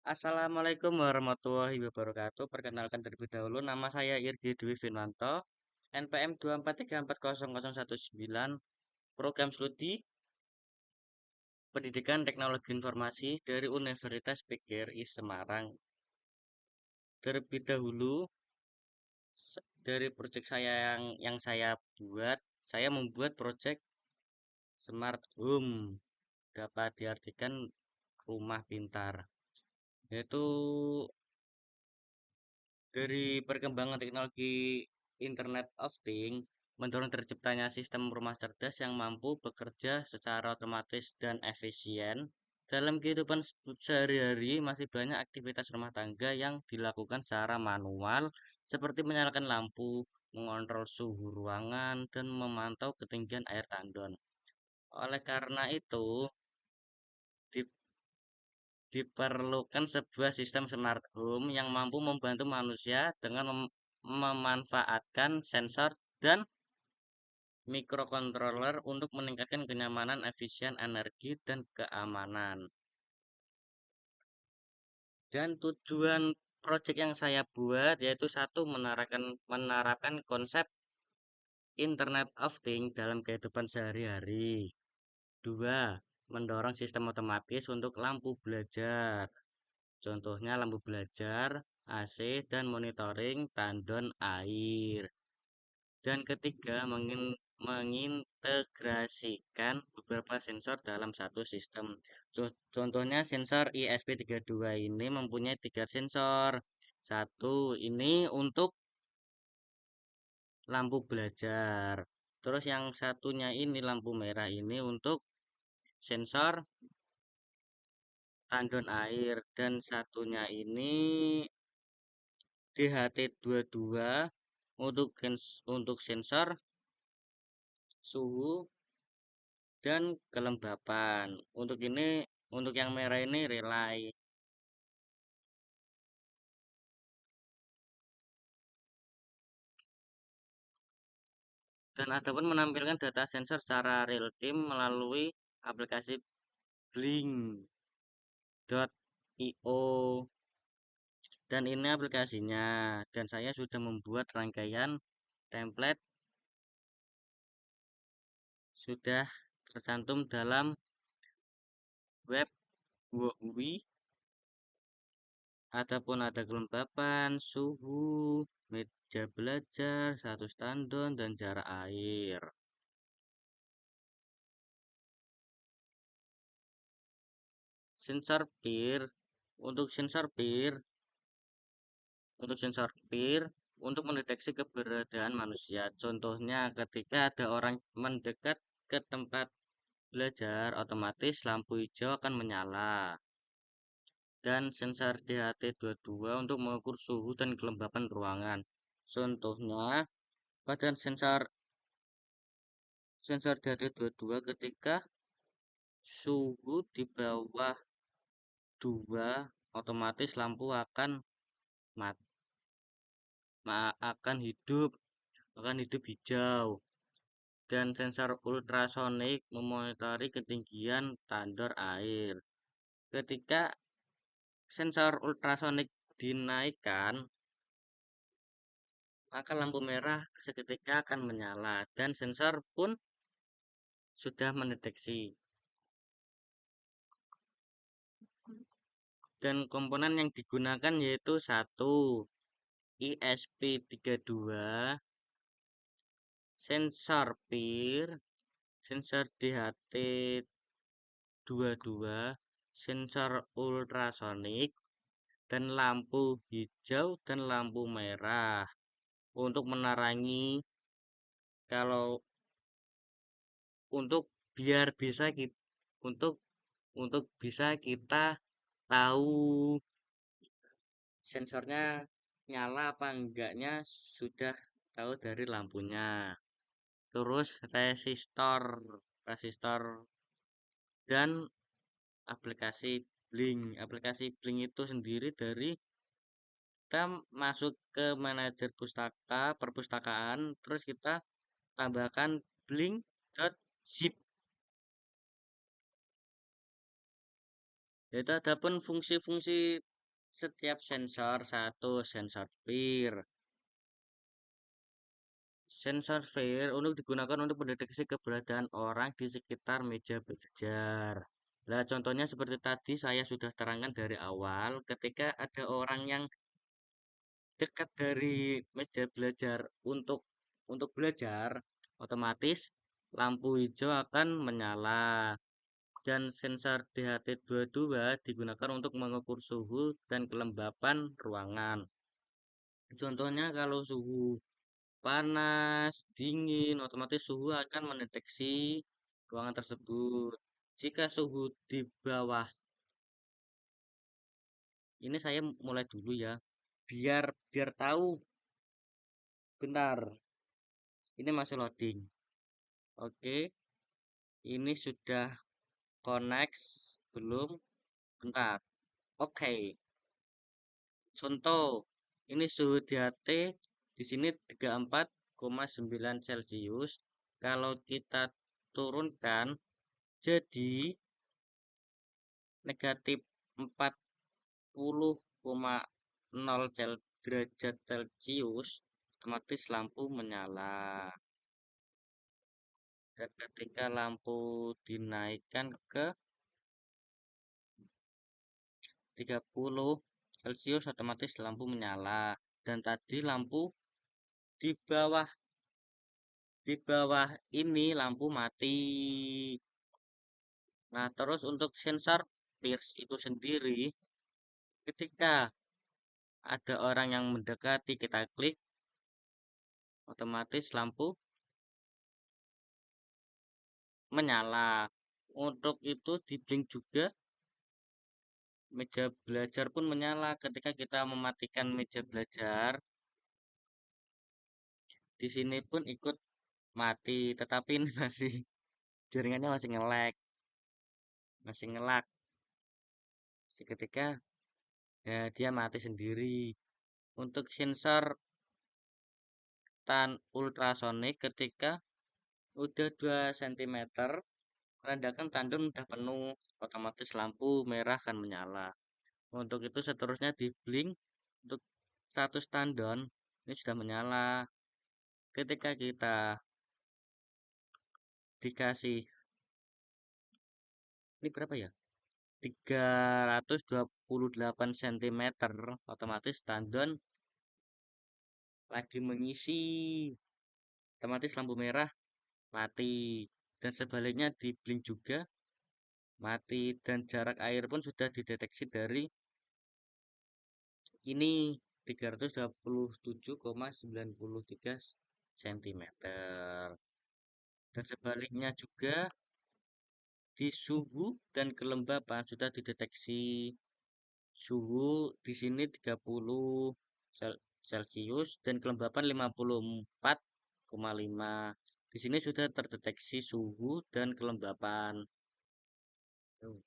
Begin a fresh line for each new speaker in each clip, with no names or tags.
Assalamualaikum warahmatullahi wabarakatuh. Perkenalkan terlebih dahulu, nama saya Irgi Dwi Finwanto, NPM 243400119, Program Studi Pendidikan Teknologi Informasi dari Universitas PGRI Semarang. Terlebih dahulu, dari proyek saya yang saya buat, saya membuat proyek Smart Home, dapat diartikan rumah pintar, yaitu dari perkembangan teknologi Internet of Things mendorong terciptanya sistem rumah cerdas yang mampu bekerja secara otomatis dan efisien. Dalam kehidupan sehari-hari, masih banyak aktivitas rumah tangga yang dilakukan secara manual, seperti menyalakan lampu, mengontrol suhu ruangan, dan memantau ketinggian air tandon. Oleh karena itu, di- diperlukan sebuah sistem smart home yang mampu membantu manusia dengan memanfaatkan sensor dan mikrokontroler untuk meningkatkan kenyamanan, efisien energi, dan keamanan. Dan tujuan proyek yang saya buat yaitu satu, menerapkan konsep Internet of Things dalam kehidupan sehari-hari. Dua, mendorong sistem otomatis untuk lampu belajar. Contohnya lampu belajar, AC, dan monitoring tandon air. Dan ketiga, mengintegrasikan beberapa sensor dalam satu sistem. Contohnya sensor ISP32 ini mempunyai tiga sensor. Satu ini untuk lampu belajar. Terus yang satunya ini lampu merah ini untuk sensor tandon air. Dan satunya ini DHT22 untuk sensor suhu dan kelembapan. Untuk yang merah ini relay. Dan adapun menampilkan data sensor secara real time melalui aplikasi blink.io. Dan ini aplikasinya. Dan saya sudah membuat rangkaian template, sudah tercantum dalam web WUI. Adapun ada kelembapan, suhu, meja belajar, status tandon, dan jarak air. Sensor peer, untuk sensor peer, untuk sensor peer, untuk mendeteksi keberadaan manusia. Contohnya ketika ada orang mendekat ke tempat belajar, otomatis lampu hijau akan menyala. Dan sensor DHT22 untuk mengukur suhu dan kelembapan ruangan. Contohnya pada sensor DHT22 ketika suhu di bawah 2, otomatis lampu akan mati, akan hidup hijau. Dan sensor ultrasonik memonitori ketinggian tandon air. Ketika sensor ultrasonik dinaikkan, maka lampu merah seketika akan menyala dan sensor pun sudah mendeteksi. Dan komponen yang digunakan yaitu satu, ISP32, sensor peer, sensor DHT22, sensor ultrasonik, dan lampu hijau dan lampu merah untuk menerangi, kalau untuk biar bisa kita untuk bisa kita tahu sensornya nyala apa enggaknya, sudah tahu dari lampunya. Terus resistor dan aplikasi Blink itu sendiri dari kita masuk ke manajer perpustakaan, terus kita tambahkan blink.zip. Yaitu adapun fungsi-fungsi setiap sensor satu sensor peer. Sensor FIR untuk digunakan untuk mendeteksi keberadaan orang di sekitar meja belajar. Nah, contohnya seperti tadi saya sudah terangkan dari awal, ketika ada orang yang dekat dari meja belajar untuk belajar, otomatis lampu hijau akan menyala. Dan sensor DHT22 digunakan untuk mengukur suhu dan kelembapan ruangan. Contohnya kalau suhu panas, dingin, otomatis suhu akan mendeteksi ruangan tersebut. Jika suhu di bawah, ini saya mulai dulu ya, biar biar tahu. Bentar, ini masih loading. Oke, ini sudah connect belum? Bentar. Oke, contoh, ini suhu di HT di sini 34,9 Celcius. Kalau kita turunkan jadi negatif 40,0 derajat Celcius, otomatis lampu menyala. Dan ketika lampu dinaikkan ke 30 Celcius, otomatis lampu menyala. Dan tadi lampu di bawah di bawah ini lampu mati. Nah, terus untuk sensor pierce itu sendiri, ketika ada orang yang mendekati, kita klik, otomatis lampu menyala. Untuk itu di blink juga meja belajar pun menyala ketika kita mematikan meja belajar. Di sini pun ikut mati, tetapi ini masih jaringannya masih nge-lag, masih nge-lag. Seketika ya dia mati sendiri. Untuk sensor tan ultrasonik ketika udah 2 cm menandakan tandon udah penuh, otomatis lampu merah akan menyala. Untuk itu seterusnya di blink untuk status tandon ini sudah menyala. Ketika kita dikasih ini berapa ya? 328 cm, otomatis tandon lagi mengisi, otomatis lampu merah mati. Dan sebaliknya di blink juga mati, dan jarak air pun sudah dideteksi dari ini 327,93 cm. Dan sebaliknya juga di suhu dan kelembapan sudah dideteksi. Suhu di sini 30 Celcius dan kelembapan 54,5. Di sini sudah terdeteksi suhu dan kelembapan. Tuh.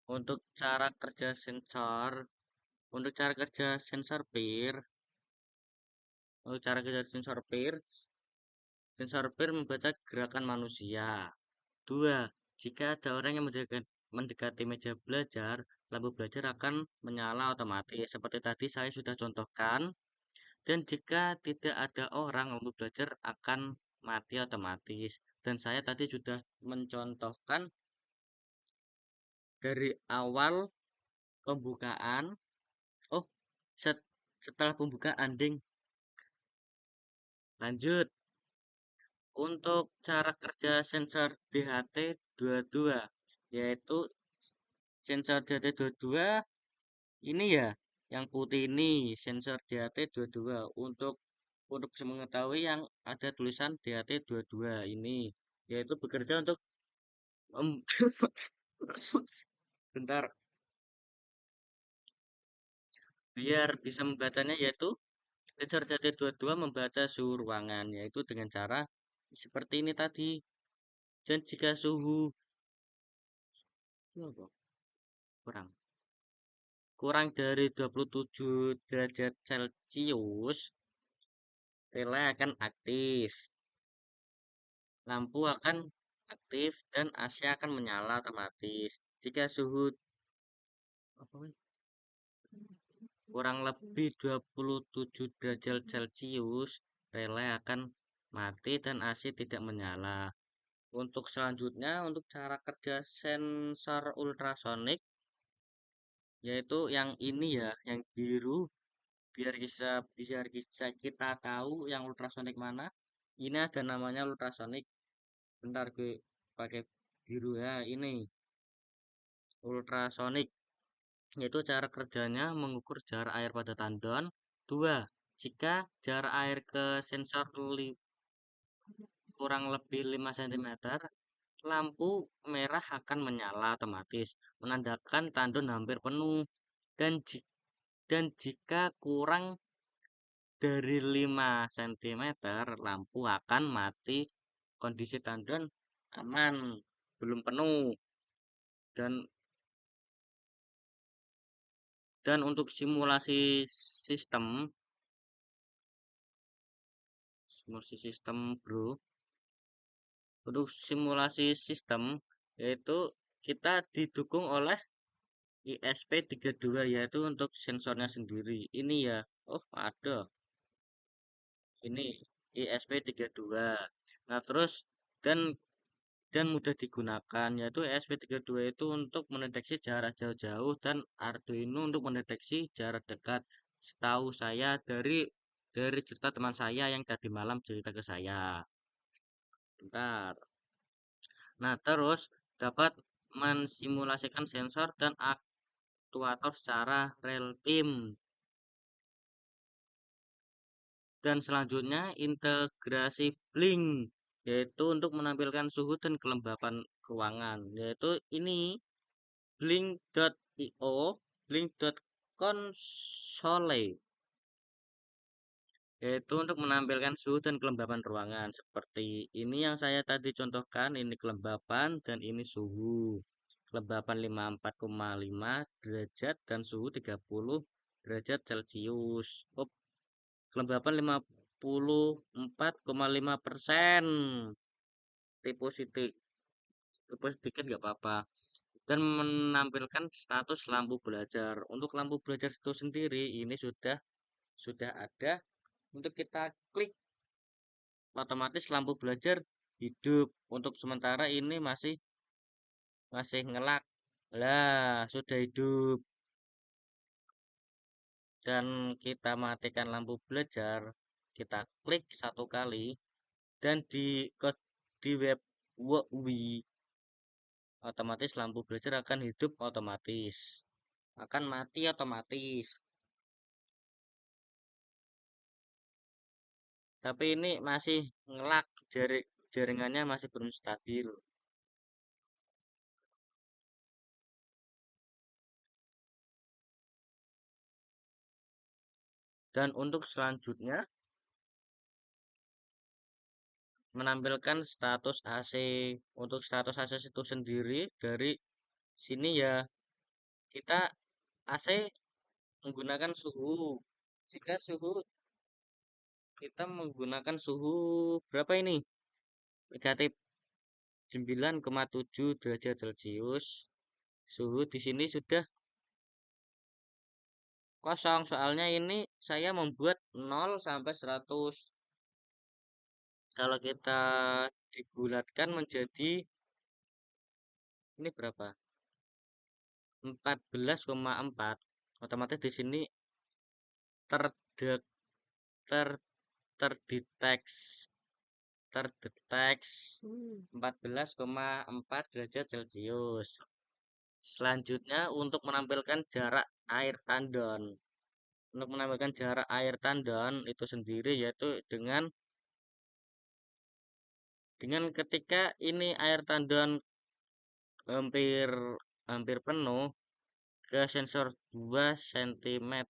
Untuk cara kerja sensor, untuk cara kerja sensor peer, untuk cara kerja sensor peer membaca gerakan manusia. Dua, jika ada orang yang mendekati meja belajar, lampu belajar akan menyala otomatis. Seperti tadi saya sudah contohkan. Dan jika tidak ada orang, lampu belajar akan mati otomatis. Dan saya tadi sudah mencontohkan dari awal pembukaan. Oh, setelah pembukaan, ding. Lanjut. Untuk cara kerja sensor DHT22, yaitu sensor DHT22 ini ya, yang putih ini sensor DHT22 untuk bisa mengetahui yang ada tulisan DHT22 ini, yaitu bekerja untuk mem- bentar, biar bisa membacanya, yaitu sensor DHT22 membaca suhu ruangan, yaitu dengan cara seperti ini tadi. Dan jika suhu itu apa? kurang kurang dari 27 derajat Celcius, relay akan aktif. Lampu akan aktif dan AC akan menyala otomatis. Jika suhu apa, weh, kurang lebih 27 derajat Celcius, relay akan mati dan AC tidak menyala. Untuk selanjutnya, untuk cara kerja sensor ultrasonik, yaitu yang ini ya, yang biru, biar bisa kita tahu yang ultrasonik mana. Ini ada namanya ultrasonik. Bentar gue pakai biru ya, ini ultrasonik. Yaitu cara kerjanya mengukur jarak air pada tandon. Dua, jika jarak air ke sensor kurang lebih 5 cm, lampu merah akan menyala otomatis, menandakan tandon hampir penuh. Dan, dan jika kurang dari 5 cm, lampu akan mati, kondisi tandon aman, belum penuh. Dan untuk simulasi sistem bro, untuk simulasi sistem yaitu kita didukung oleh ISP32, yaitu untuk sensornya sendiri. Ini ya, oh ada, ini ISP32. Nah terus dan mudah digunakan, yaitu ESP32 itu untuk mendeteksi jarak jauh-jauh dan Arduino untuk mendeteksi jarak dekat. Setahu saya dari cerita teman saya yang tadi malam cerita ke saya. Bentar. Nah, terus dapat mensimulasikan sensor dan aktuator secara real time. Dan selanjutnya integrasi Blink, yaitu untuk menampilkan suhu dan kelembapan ruangan. Yaitu ini Blink.io, Blink.console, yaitu untuk menampilkan suhu dan kelembapan ruangan. Seperti ini yang saya tadi contohkan, ini kelembapan dan ini suhu. Kelembapan 54,5 derajat dan suhu 30 derajat Celcius. Oh, kelembapan 54,5%. Tipe sedikit, tipe sedikit nggak apa-apa. Dan menampilkan status lampu belajar. Untuk lampu belajar itu sendiri ini sudah ada. Untuk kita klik, otomatis lampu belajar hidup. Untuk sementara ini masih masih ngelak. Lah, sudah hidup. Dan kita matikan lampu belajar, kita klik satu kali dan di web WoW, otomatis lampu belajar akan hidup otomatis. Akan mati otomatis. Tapi ini masih ngelak, jaringannya masih belum stabil. Dan untuk selanjutnya menampilkan status AC. Untuk status AC itu sendiri dari sini ya, kita AC menggunakan suhu. Jika suhu kita menggunakan suhu berapa ini? Negatif 9,7 derajat Celcius. Suhu di sini sudah kosong, soalnya ini saya membuat 0 sampai 100. Kalau kita dibulatkan menjadi ini berapa? 14,4. Otomatis di sini terdek ter terdeteks terdeteks 14,4 derajat Celcius. Selanjutnya untuk menampilkan jarak air tandon. Untuk menampilkan jarak air tandon itu sendiri yaitu dengan ketika ini air tandon hampir hampir penuh ke sensor 2 cm,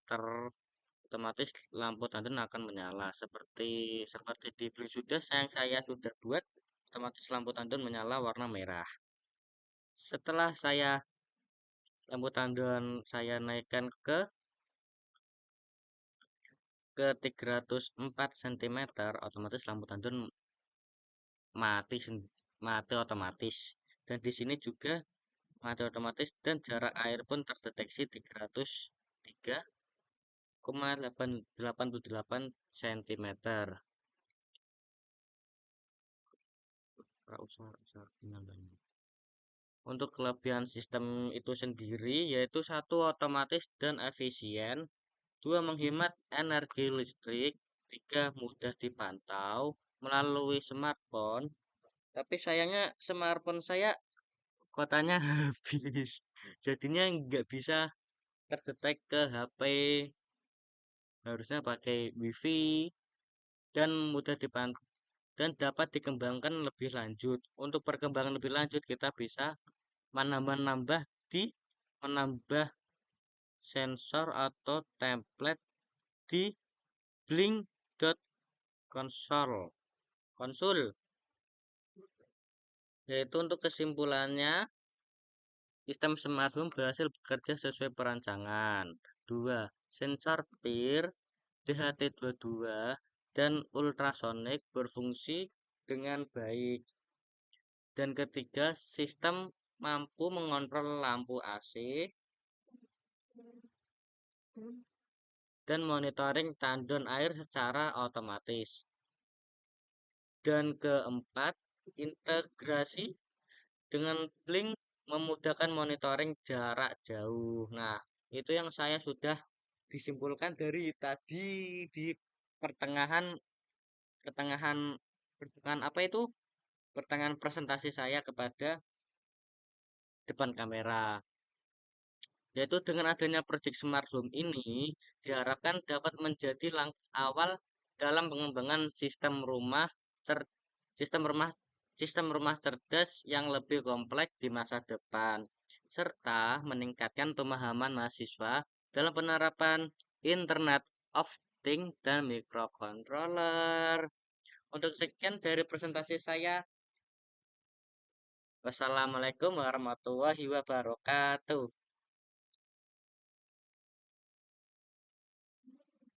otomatis lampu tandon akan menyala seperti di Bluetooth yang saya sudah buat. Otomatis lampu tandon menyala warna merah. Setelah lampu tandon saya naikkan ke 304 cm, otomatis lampu tandon mati mati otomatis. Dan di sini juga mati otomatis dan jarak air pun terdeteksi 303,888 cm. Untuk kelebihan sistem itu sendiri yaitu satu otomatis dan efisien, dua menghemat energi listrik, tiga mudah dipantau melalui smartphone. Tapi sayangnya smartphone saya kuotanya habis, jadinya nggak bisa terdetek ke HP, harusnya pakai WiFi dan mudah dipantau dan dapat dikembangkan lebih lanjut. Untuk perkembangan lebih lanjut kita bisa menambah-nambah di menambah sensor atau template di blink.console konsul, yaitu untuk kesimpulannya sistem smart home berhasil bekerja sesuai perancangan. Dua, sensor peer DHT22 dan ultrasonik berfungsi dengan baik. Dan ketiga, sistem mampu mengontrol lampu AC dan monitoring tandon air secara otomatis. Dan keempat, integrasi dengan Blink memudahkan monitoring jarak jauh. Nah, itu yang saya sudah disimpulkan dari tadi di pertengahan pertengahan pertengahan apa itu? Pertengahan presentasi saya kepada depan kamera. Yaitu dengan adanya proyek Smart Home ini diharapkan dapat menjadi langkah awal dalam pengembangan cer- sistem rumah sistem rumah cerdas yang lebih kompleks di masa depan serta meningkatkan pemahaman mahasiswa dalam penerapan Internet of Things dan microcontroller. Untuk sekian dari presentasi saya. Wassalamualaikum warahmatullahi wabarakatuh.